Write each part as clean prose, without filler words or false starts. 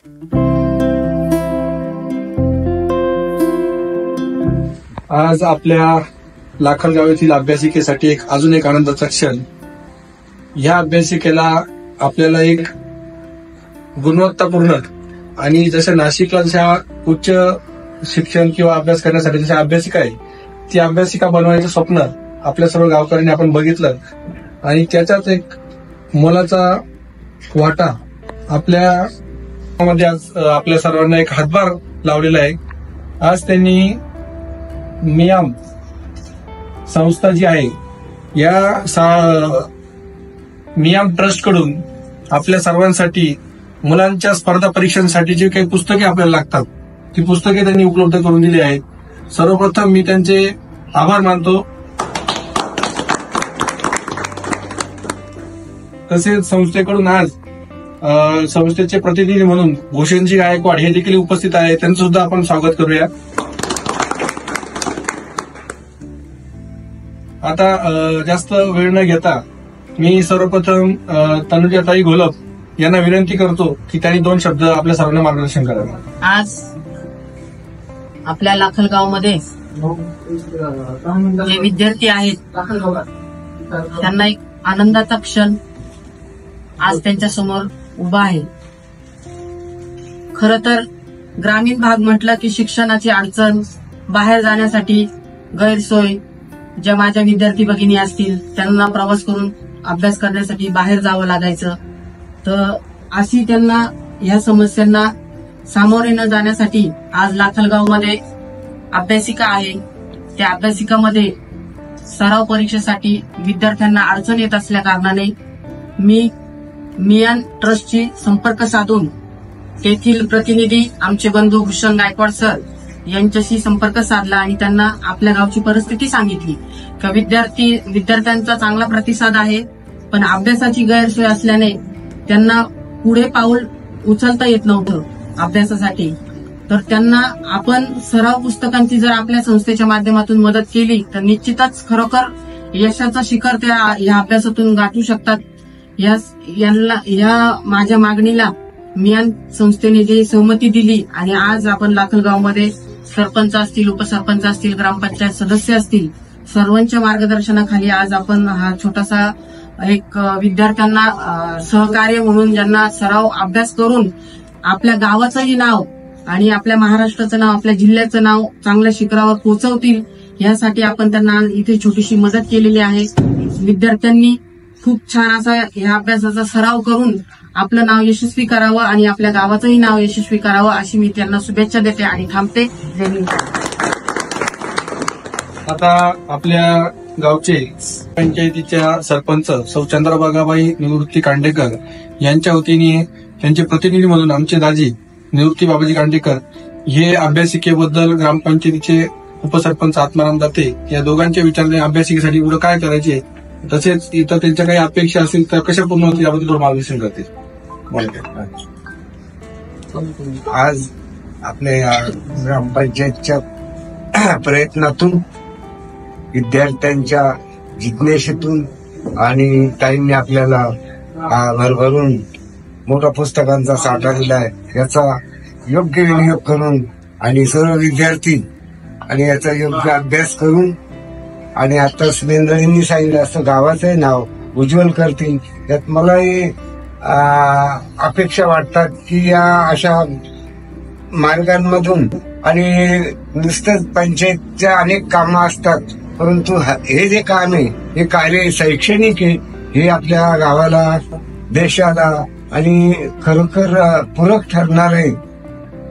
आज आपल्या लाखलगाव येथील अभ्यासिकेसाठी अजून एक आनंदाचा क्षण. ह्या अभ्यासिकेला आपल्याला एक गुणवत्तापूर्ण आणि जसं नाशिकला जशा उच्च शिक्षण किंवा अभ्यास करण्यासाठी जशा अभ्यासिका आहे, ती अभ्यासिका बनवण्याचं स्वप्न आपल्या सर्व गावकऱ्यांनी आपण बघितलं आणि त्याच्याच एक मोलाचा वाटा आपल्या आज आपल्या सर्वांना एक हातभार लावलेला आहे. आज त्यांनी मियाम संस्था जी आहे या मियाम ट्रस्ट कडून आपल्या सर्वांसाठी मुलांच्या स्पर्धा परीक्षांसाठी जी काही पुस्तके आपल्याला लागतात ती पुस्तके त्यांनी उपलब्ध करून दिली आहेत. सर्वप्रथम मी त्यांचे आभार मानतो. तसेच संस्थेकडून आज संस्थेचे प्रतिनिधी म्हणून भूषणजी गायकवाड हे देखील उपस्थित आहे, त्यांचं सुद्धा आपण स्वागत करूया. आता जास्त वेळ न घेता मी सर्वप्रथम तनुजाताई घोलप यांना विनंती करतो की त्यांनी 2 शब्द आपल्या सर्वांना मार्गदर्शन करावे. आज आपल्या लाखलगावमध्ये जे विद्यार्थी आहेत त्यांना एक आनंदाचा क्षण आज त्यांच्या समोर उभा आहे. खरं तर ग्रामीण भाग म्हटलं की शिक्षणाची अडचण, बाहेर जाण्यासाठी गैरसोय, ज्या माझ्या विद्यार्थी भगिनी असतील त्यांना प्रवास करून अभ्यास करण्यासाठी बाहेर जावं लागायचं. तर अशी त्यांना ह्या समस्यांना सामोरे न जाण्यासाठी आज लाखलगावमध्ये अभ्यासिका आहे. त्या अभ्यासिकामध्ये सराव परीक्षेसाठी विद्यार्थ्यांना अडचण येत असल्या कारणाने मी मियाम ट्रस्टची संपर्क साधून तेथील प्रतिनिधी आमचे बंधू भूषण गायकवाड सर यांच्याशी संपर्क साधला आणि त्यांना आपल्या गावची परिस्थिती सांगितली की विद्यार्थ्यांचा चांगला प्रतिसाद आहे, पण अभ्यासाची गैरसोय असल्याने त्यांना पुढे पाऊल उचलता येत नव्हतं अभ्यासासाठी. तर त्यांना आपण सराव पुस्तकांची जर आपल्या संस्थेच्या माध्यमातून मदत केली तर निश्चितच खरोखर यशाचा शिखर त्या या अभ्यासातून गाठू शकतात. या माझ्या मागणीला मियाम संस्थेने जी सहमती दिली आणि आज आपण लाखलगावमध्ये सरपंच असतील, उपसरपंच असतील, ग्रामपंचायत सदस्य असतील, सर्वांच्या मार्गदर्शनाखाली आज आपण हा छोटासा एक विद्यार्थ्यांना सहकार्य म्हणून ज्यांना सराव अभ्यास करून आपल्या गावाचंही नाव आणि आपल्या महाराष्ट्राचं नाव, आपल्या जिल्ह्याचं नाव चांगल्या शिखरावर पोहोचवतील यासाठी आपण त्यांना इथे छोटीशी मदत केलेली आहे. विद्यार्थ्यांनी खूप छान असा या अभ्यासाचा सराव करून आपलं नाव यशस्वी करावं आणि आपल्या गावाचंही नाव यशस्वी करावं अशी मी त्यांना शुभेच्छा देते आणि थांबते. जय हिंद. आता आपल्या गावचे पंचायतीच्या सरपंच सौ चंद्रभागाबाई निवृत्ती कांडेकर यांच्या वतीने त्यांचे प्रतिनिधी म्हणून आमचे दाजी निवृत्ती बाबाजी कांडेकर हे अभ्यासिकेबद्दल ग्रामपंचायतीचे उपसरपंच आत्माराम दाते या दोघांच्या विचाराने अभ्यासिकेसाठी पुढे काय करायचे, तसेच इतर त्यांच्या काही अपेक्षा असतील तर कशा पूर्ण होतील याबद्दल थोडं मार्गदर्शन करतील. आज आपल्या ग्रामपंचायतच्या प्रयत्नातून, विद्यार्थ्यांच्या जिज्ञासेतून आणि ताईंनी आपल्याला भरभरून मोठा पुस्तकांचा साठा दिला आहे, याचा योग्य विनियोग करून आणि सर्व विद्यार्थी आणि याचा योग्य अभ्यास करून आणि आता सुरेंद्रजींनी सांगितलं असं गावाचंही नाव उज्ज्वल करतील, यात मलाही अपेक्षा वाटतात की या अशा मार्गांमधून आणि नुसतंच पंचायतच्या अनेक कामं असतात, परंतु हे जे काम आहे हे कार्य शैक्षणिक आहे, हे आपल्या गावाला, देशाला आणि खरोखर पूरक ठरणार आहे.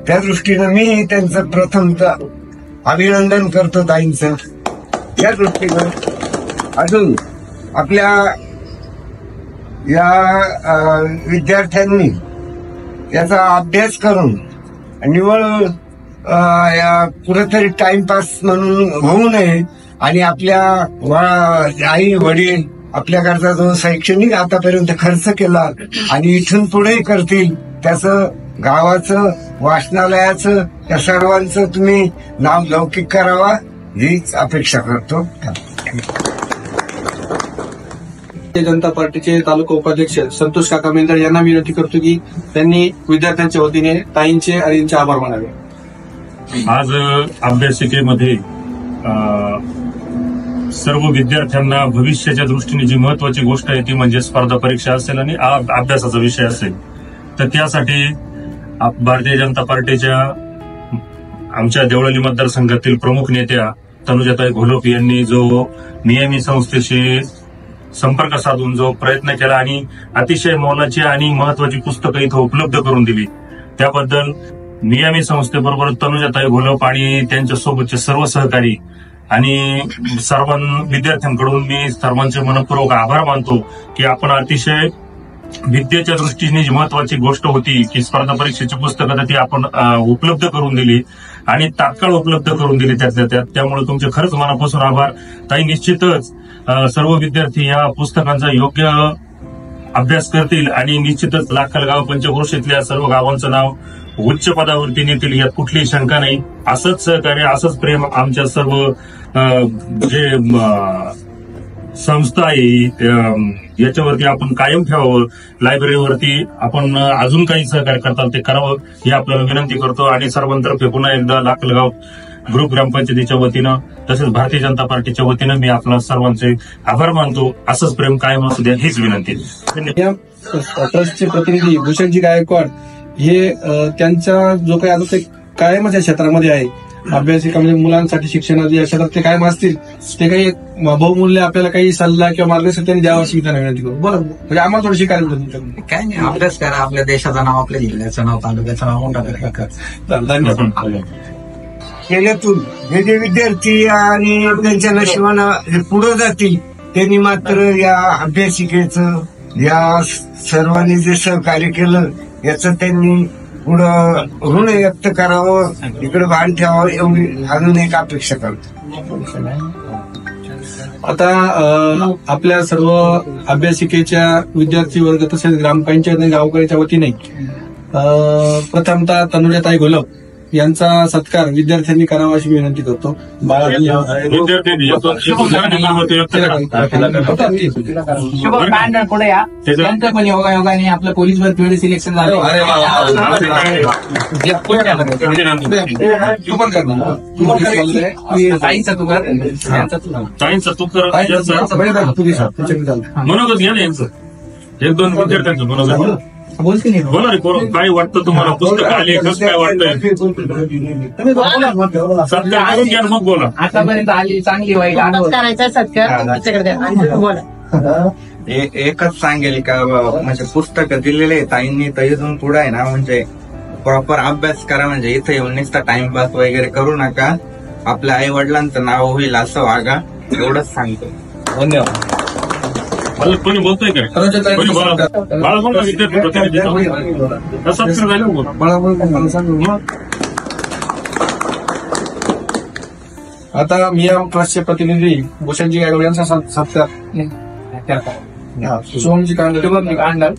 त्या दृष्टीनं मी त्यांचं प्रथमतः अभिनंदन करतो ताईंचं. या दृष्टीनं अजून आपल्या या विद्यार्थ्यांनी याचा अभ्यास करून निवळ कुठेतरी टाइमपास म्हणून होऊ नये आणि आपल्या आई वडील आपल्याकरता जो शैक्षणिक आतापर्यंत खर्च केला आणि इथून पुढे करतील त्याचं, गावाचं, वाचनालयाचं, त्या सर्वांचं तुम्ही नाव लौकिक करावा हीच अपेक्षा करतो. भारतीय जनता पार्टीचे तालुका उपाध्यक्ष संतोष काका मेंदळ यांना विनंती करतो की त्यांनी विद्यार्थ्यांच्या वतीने ताईंचे आणि यांचे आभार मानावे। आज अभ्यासिकेमध्ये सर्व विद्यार्थ्यांना भविष्याच्या दृष्टीने जी महत्वाची गोष्ट आहे ती म्हणजे स्पर्धा परीक्षा असेल आणि अभ्यासाचा विषय असेल, तर त्यासाठी भारतीय जनता पार्टीच्या आमच्या देवळाली मतदारसंघातील प्रमुख नेत्या तनुजाताई घोलप यांनी जो नियमी संस्थेशी संपर्क साधून जो प्रयत्न केला आणि अतिशय मोलाची आणि महत्वाची पुस्तकं इथं उपलब्ध करून दिली, त्याबद्दल नियमी संस्थेबरोबर तनुजाताई घोलप आणि त्यांच्यासोबतचे सर्व सहकारी आणि सर्व विद्यार्थ्यांकडून मी सर्वांचे मनपूर्वक आभार मानतो की आपण अतिशय विद्येच्या दृष्टीने जी महत्वाची गोष्ट होती की स्पर्धा परीक्षेची पुस्तकं ती आपण उपलब्ध करून दिली आणि तात्काळ उपलब्ध करून दिली त्यातल्या त्यात। त्यामुळे तुमचे खरंच मनापासून आभार ताई। निश्चितच सर्व विद्यार्थी या पुस्तकांचा योग्य अभ्यास करतील आणि निश्चितच लाखलगाव पंचक्रोशीतल्या सर्व गावांचं नाव उच्च पदावरती नेतील यात कुठलीही शंका नाही। असंच सहकार्य असंच प्रेम आमच्या सर्व जे संस्था आहे याच्यावरती आपण कायम ठेवावं। लायब्ररीवरती आपण अजून काही सहकार्य करताल ते करावं ही आपल्याला विनंती करतो आणि सर्वांतर्फे पुन्हा एकदा लाखलगाव ग्रुप ग्रामपंचायतीच्या वतीनं तसेच भारतीय जनता पार्टीच्या वतीनं मी आपला सर्वांचे आभार मानतो। असंच प्रेम कायम असू द्या हीच विनंती। ट्रस्टचे प्रतिनिधी भूषणजी गायकवाड हे त्यांचा जो काही आता ते कायमच या क्षेत्रामध्ये आहे, अभ्यासिका म्हणजे मुलांसाठी शिक्षणाच्या या क्षेत्रात ते कायम असतील, ते काही बहुमूल्य आपल्याला काही सल्ला किंवा मार्गदर्शन त्यांनी द्यावं अशी त्यांना विनंती करू। बरं, म्हणजे आम्हाला थोडीशी काय तुमच्याकडून काय नाही, अभ्यास करा, आपल्या देशाचं नाव, आपल्या जिल्ह्याचं नाव, तालुक्याचं नाव मोठा करा। धन्यवाद। केल्यातून हे जे विद्यार्थी आणि त्यांच्या नशिबानं हे पुढे जातील, त्यांनी मात्र या अभ्यासिकेचं या सर्वांनी जे सहकार्य केलं याचं त्यांनी पुढं ऋण व्यक्त करावं, इकडे भान ठेवावं एवढी अजून एक अपेक्षा करतो। आता आपल्या सर्व अभ्यासिकेच्या विद्यार्थी वर्ग तसेच ग्रामपंचायत आणि गावकऱ्याच्या वतीने प्रथमतः तनुजाताई घोलप यांचा सत्कार विद्यार्थ्यांनी करावा अशी विनंती करतो। पुढे या, त्यांचं पण योगायोगाने आपलं पोलीस भरतीमध्ये सिलेक्शन झालं। मनोगत घ्या ना यांचं, एक दोन विद्यार्थ्यांचं मनोगत बोला रे। काय वाटतं तुम्हाला, पुस्तक आले कसं काय वाटतंय? सत्कार करून घ्या मग बोला। आतापर्यंत आली चांगली वाईट करायचा सत्कार बोला। एकच सांगेल का म्हणजे पुस्तकं दिलेले ताईंनी तर इथून पुढे आहे ना म्हणजे प्रॉपर अभ्यास करा, म्हणजे इथे येऊन नुसता टाइमपास वगैरे करू नका, आपल्या आई वडिलांचं नाव होईल असं वागा, एवढंच सांगतो। धन्यवाद। कोणी बोलतोय काय? बाळा बोल ना, विद्यार्थी प्रतिनिधी आता मियाम ट्रस्टचे प्रतिनिधी भूषणजी गायकवाड यांचा सत्कार सोमजी कांडल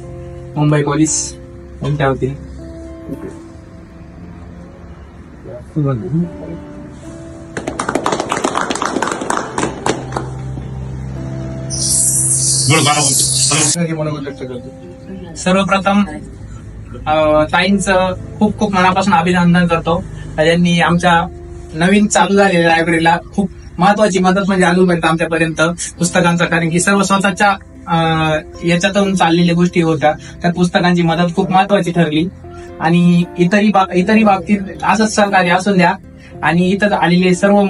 मुंबई पोलीस यांच्या वतीने सर्वप्रथम ताईंचं खूप खूप मनापासून अभिनंदन करतो। त्यांनी आमच्या नवीन चालू झालेल्या लायब्ररीला खूप महत्वाची मदत म्हणजे आणूपर्यंत आमच्यापर्यंत पुस्तकांचा, कारण की सर्व स्वतःच्या याच्यातून चाललेल्या गोष्टी होत्या, त्या पुस्तकांची मदत खूप महत्वाची ठरली। आणि इतरही बाबतीत असंच सहकार्य असून द्या। आणि इथं आलेले सर्व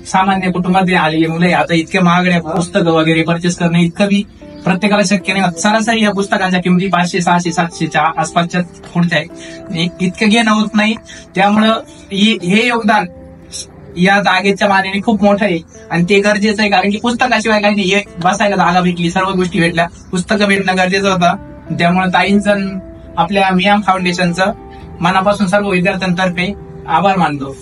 सामान्य कुटुंबात आलेले मुलं आता इतक्या महागड्या पुस्तकं वगैरे परचेस करणं इतकं बी प्रत्येकाला शक्य नाही। सरासरी या पुस्तकांच्या किमती 500, 600, 700च्या आसपासच्या पुढच्या आहे, इतकं घेणं होत नाही। त्यामुळं हे योगदान या जागेच्या मानेने खूप मोठं आहे आणि ते गरजेचं आहे, कारण की पुस्तकाशिवाय काही नाही, बसायला जागा भेटली, सर्व गोष्टी भेटल्या, पुस्तकं भेटणं गरजेचं होतं। त्यामुळे ताईंचं आपल्या मियाम फाउंडेशनचं मनापासून सर्व विद्यार्थ्यांतर्फे आभार मानतो।